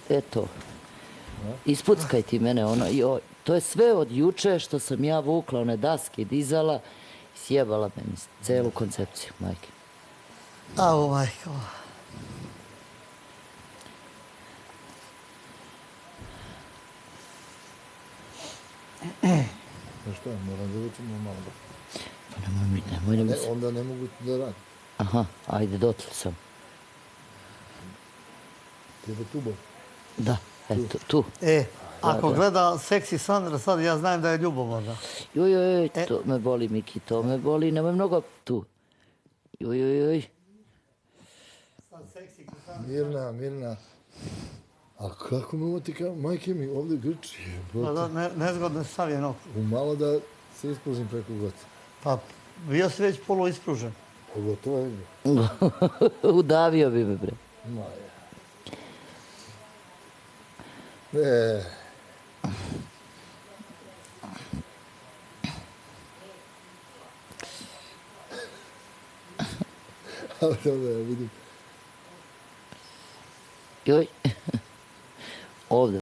Eto, ispuckaj ti mene, to je sve od juče što sam ja vukla one daske i dizala i sjebala meni celu koncepciju, majke. Au, majko. Znaš šta, moram da učimo malo. Pa nemoj da mi se... Onda ne mogu da radim. Aha, ajde, dotle sam. Treba tu bo. Da, eto, tu. Ako gleda seksi Sandra sad, ja znam da je ljubomorna. Joj, to me boli, Miki, to me boli, nemoj mnogo tu. Joj. Mirna. A kako me ovo ti kao, majke mi, ovdje grči. Nezgodno stavi nog. Malo da se ispružim preko gota. Pa, bio si već polu ispružen. Pogotovo je. Udavio bi me, bre. Maja. Ali dobro, ja vidim. Joj. Ovdje.